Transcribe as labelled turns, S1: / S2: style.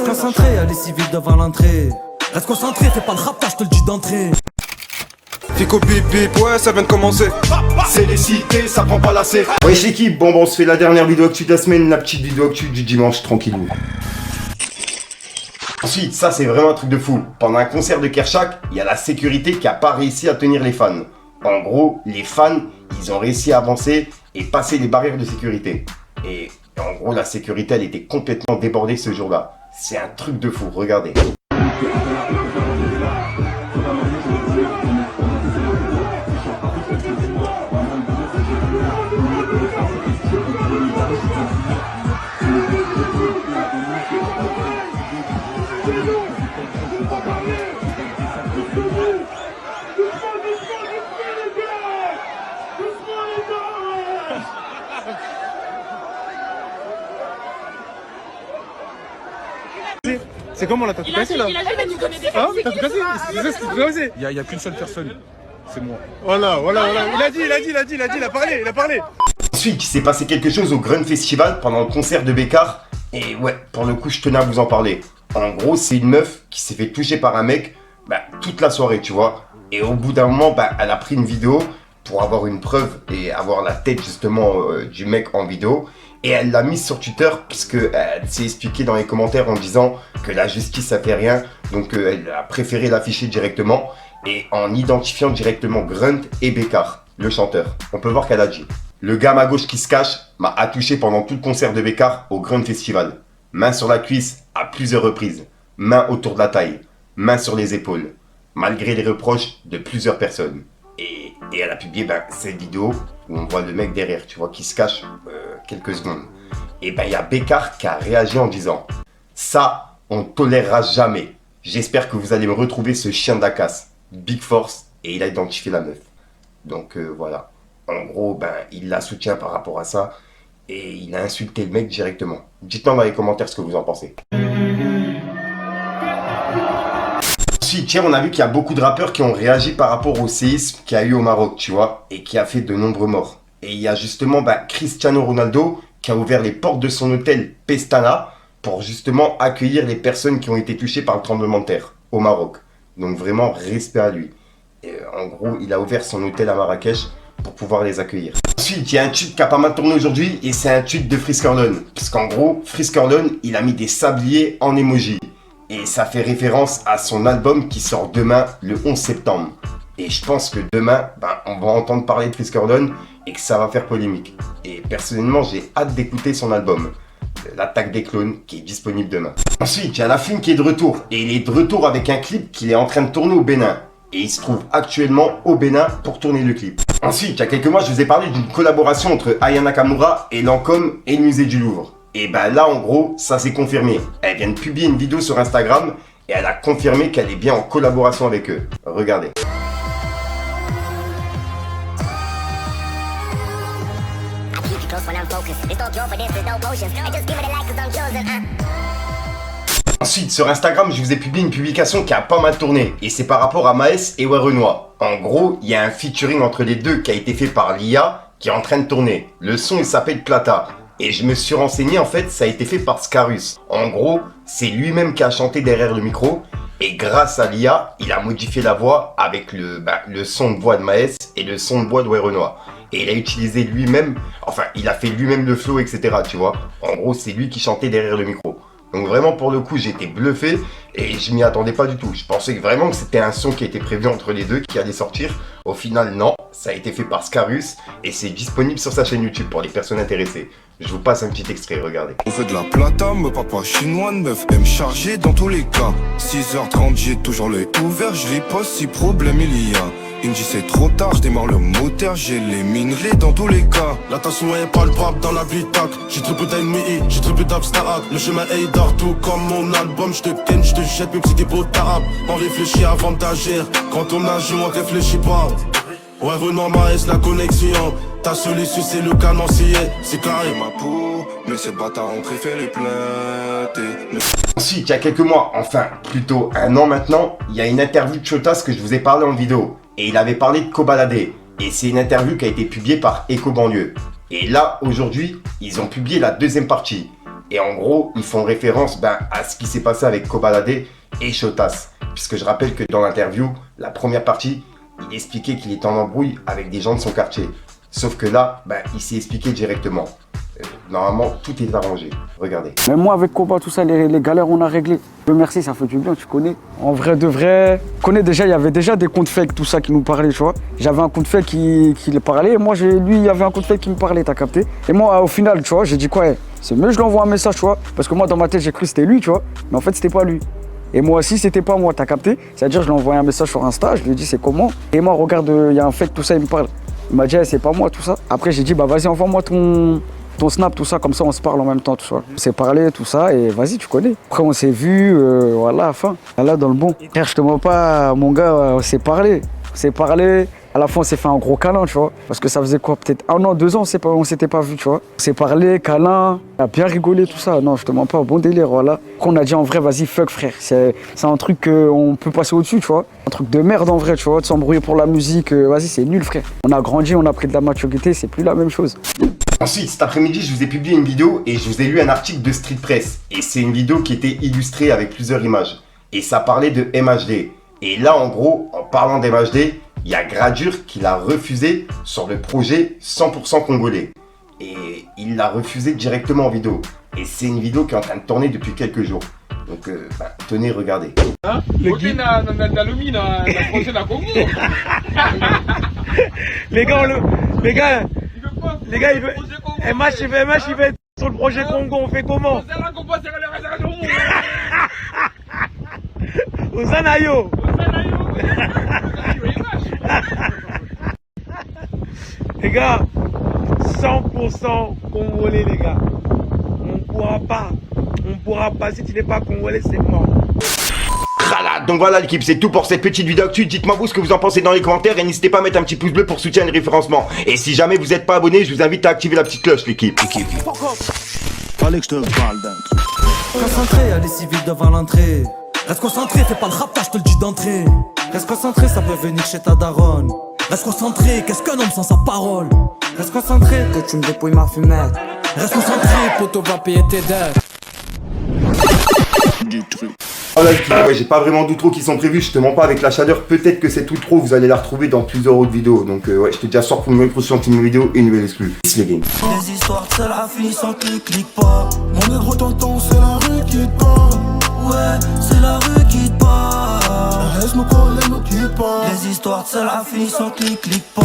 S1: concentré, allez si vite devant l'entrée. Reste concentré, fais pas le raptage, je te le dis d'entrée.
S2: Fico bip bip, ouais ça vient de commencer.
S3: C'est les cités, ça prend pas la C. Wesh l'équipe, bon on se fait la dernière vidéo actu de la semaine, la petite vidéo actu du dimanche, tranquillou. Ensuite, ça c'est vraiment un truc de fou. Pendant un concert de Kershak, il y a la sécurité qui a pas réussi à tenir les fans. En gros, les fans, ils ont réussi à avancer et passer les barrières de sécurité. Et en gros, la sécurité, elle était complètement débordée ce jour-là. C'est un truc de fou, regardez.
S2: C'est comment là, t'as tout cassé là?
S4: Il a dit, mais tu connais des
S2: Hein? T'as tout cassé? C'est ça ce que tu dois oser. Il y a qu'une seule personne, c'est moi. Voilà. Il a parlé.
S3: Ensuite, il s'est passé quelque chose au Grun Festival pendant le concert de Bécard. Et ouais, pour le coup, je tenais à vous en parler. En gros, c'est une meuf qui s'est fait toucher par un mec toute la soirée, tu vois. Et au bout d'un moment, elle a pris une vidéo pour avoir une preuve et avoir la tête justement du mec en vidéo. Et elle l'a mise sur Twitter puisque elle s'est expliquée dans les commentaires en disant que la justice ça fait rien. Donc elle a préféré l'afficher directement et en identifiant directement Grunt et Bécard, le chanteur. On peut voir qu'elle a dit: le gars à ma gauche qui se cache m'a attouché pendant tout le concert de Bécard au Grunt Festival. Main sur la cuisse à plusieurs reprises, main autour de la taille, main sur les épaules, malgré les reproches de plusieurs personnes. Et elle a publié cette vidéo où on voit le mec derrière, tu vois, qui se cache quelques secondes. Et il y a Bécard qui a réagi en disant: ça, on tolérera jamais. J'espère que vous allez me retrouver ce chien d'Acasse. Big Force. Et il a identifié la meuf. Donc voilà. En gros, il la soutient par rapport à ça. Et il a insulté le mec directement. Dites-moi dans les commentaires ce que vous en pensez. Ensuite, tiens, on a vu qu'il y a beaucoup de rappeurs qui ont réagi par rapport au séisme qu'il y a eu au Maroc, tu vois, et qui a fait de nombreux morts. Et il y a justement Cristiano Ronaldo qui a ouvert les portes de son hôtel Pestana pour justement accueillir les personnes qui ont été touchées par le tremblement de terre au Maroc. Donc vraiment, respect à lui. Et, en gros, il a ouvert son hôtel à Marrakech pour pouvoir les accueillir. Ensuite, il y a un tube qui a pas mal tourné aujourd'hui et c'est un tube de Friskerlon. Parce qu'en gros, Friskerlon, il a mis des sabliers en emoji. Et ça fait référence à son album qui sort demain, le 11 septembre. Et je pense que demain, on va entendre parler de Friskerlon et que ça va faire polémique. Et personnellement, j'ai hâte d'écouter son album, L'attaque des clones, qui est disponible demain. Ensuite, il y a La Fine qui est de retour. Et il est de retour avec un clip qu'il est en train de tourner au Bénin. Et il se trouve actuellement au Bénin pour tourner le clip. Ensuite, il y a quelques mois, je vous ai parlé d'une collaboration entre Aya Nakamura et Lancôme et le musée du Louvre. Et là, en gros, ça s'est confirmé. Elle vient de publier une vidéo sur Instagram et elle a confirmé qu'elle est bien en collaboration avec eux. Regardez. Ensuite, sur Instagram, je vous ai publié une publication qui a pas mal tourné. Et c'est par rapport à Maes et Werenoi. En gros, il y a un featuring entre les deux qui a été fait par l'IA qui est en train de tourner. Le son, il s'appelle Plata. Et je me suis renseigné, en fait, ça a été fait par Scarus. En gros, c'est lui-même qui a chanté derrière le micro. Et grâce à l'IA, il a modifié la voix avec le son de voix de Maes et le son de voix de Werenoi. Et il a utilisé lui-même, il a fait lui-même le flow, etc. Tu vois. En gros, c'est lui qui chantait derrière le micro. Donc vraiment, pour le coup, j'ai été bluffé et je m'y attendais pas du tout. Je pensais vraiment que c'était un son qui était prévu entre les deux, qui allait sortir. Au final, non. Ça a été fait par Scarus et c'est disponible sur sa chaîne YouTube pour les personnes intéressées. Je vous passe un petit extrait, regardez.
S5: On fait de la plata, me papa chinois, 9 aime charger dans tous les cas. 6h30, j'ai toujours l'œil ouvert, je riposte si problème il y a. Il me dit c'est trop tard, je démarre le moteur, j'ai les minerais dans tous les cas.
S6: La tension est palpable dans la bitac. J'ai triple d'ennemis, j'ai triple d'abstarak. Le chemin est d'art, tout comme mon album. Je te ken, je te jette même si t'es beau tarab. On réfléchit avant d'agir. Quand on agit, on réfléchit pas. Ouais, Renan Maes, la connexion. Ta solution, c'est le canoncier. C'est carré.
S5: Ma peau, mais ces bâtards ont préféré planter.
S3: Ensuite, il y a quelques mois, plutôt un an maintenant, il y a une interview de Chotas que je vous ai parlé en vidéo. Et il avait parlé de Kobalade. Et c'est une interview qui a été publiée par Eco Banlieue. Et là, aujourd'hui, ils ont publié la deuxième partie. Et en gros, ils font référence à ce qui s'est passé avec Kobalade et Shotas. Puisque je rappelle que dans l'interview, la première partie, il expliquait qu'il était en embrouille avec des gens de son quartier. Sauf que là, il s'est expliqué directement. Normalement, tout est arrangé. Regardez.
S4: Même moi, avec Koba, tout ça, les galères, on a réglé. Merci, ça fait du bien, tu connais. En vrai de vrai, tu connais déjà, il y avait déjà des comptes fake, tout ça, qui nous parlaient, tu vois. J'avais un compte fake qui parlait, et moi, lui, il y avait un compte fake qui me parlait, t'as capté. Et moi, au final, tu vois, j'ai dit quoi, c'est mieux, je lui envoie un message, tu vois. Parce que moi, dans ma tête, j'ai cru que c'était lui, tu vois. Mais en fait, c'était pas lui. Et moi aussi, c'était pas moi, t'as capté. C'est-à-dire, je lui ai envoyé un message sur Insta, je lui ai dit, c'est comment. Et moi, regarde, il y a un fake, tout ça, il me parle. Il m'a dit, c'est pas moi, tout ça. Après, j'ai dit, vas-y, envoie-moi ton snap, tout ça, comme ça on se parle en même temps, tout ça. On s'est parlé, tout ça, et vas-y, tu connais. Après, on s'est vu, voilà, fin. Là, dans le bon. Frère, je te mens pas, mon gars, on s'est parlé. À la fin, on s'est fait un gros câlin, tu vois. Parce que ça faisait quoi, peut-être 1 an, 2 ans, on s'était pas vu, tu vois. On s'est parlé, câlin, on a bien rigolé, tout ça. Non, je te mens pas, bon délire, voilà. Après, on a dit en vrai, vas-y, fuck, frère. C'est un truc qu'on peut passer au-dessus, tu vois. Un truc de merde, en vrai, tu vois, de s'embrouiller pour la musique. Vas-y, c'est nul, frère. On a grandi, on a pris de la maturité, c'est plus la même chose.
S3: Ensuite, cet après-midi, je vous ai publié une vidéo et je vous ai lu un article de Street Press. Et c'est une vidéo qui était illustrée avec plusieurs images. Et ça parlait de MHD. Et là, en gros, en parlant d'MHD, il y a Gradure qui l'a refusé sur le projet 100% congolais. Et il l'a refusé directement en vidéo. Et c'est une vidéo qui est en train de tourner depuis quelques jours. Donc, tenez, regardez.
S2: Les gars,
S1: il veut. MH, il veut être sur le projet Congo, on fait comment? Ozanayo. Les gars, 100% congolais, les gars. On pourra pas. Si tu n'es pas congolais, c'est mort.
S3: Donc voilà l'équipe, c'est tout pour cette petite vidéo actu. Dites-moi vous ce que vous en pensez dans les commentaires et n'hésitez pas à mettre un petit pouce bleu pour soutenir le référencement. Et si jamais vous n'êtes pas abonné, je vous invite à activer la petite cloche l'équipe.
S6: Fallait que je te parle d'un truc.
S1: Concentré, allez si vite devant l'entrée. Reste concentré, fais pas le raptage, je te le dis d'entrée. Reste concentré, ça peut venir chez ta daronne. Reste concentré, qu'est-ce qu'un homme sans sa parole? Reste concentré,
S7: que tu me dépouilles ma fumette.
S1: Reste concentré, poto va payer tes dettes.
S6: Du truc.
S3: Voilà l'équipe, j'ai pas vraiment d'outro qui sont prévus, je te mens pas avec la chaleur, peut-être que cet outro vous allez la retrouver dans plusieurs autres vidéos. Donc je te dis à soir pour une nouvelle prochaine vidéo et une nouvelle exclue. Peace les games.
S7: Les histoires de la fille sans clic pas.
S6: Mon négro tonton, c'est la rue qui te parle.
S7: Ouais, c'est la rue qui te parle.
S6: Laisse-moi coller, nous quitte pas.
S7: Les histoires de la fille sans clic pas.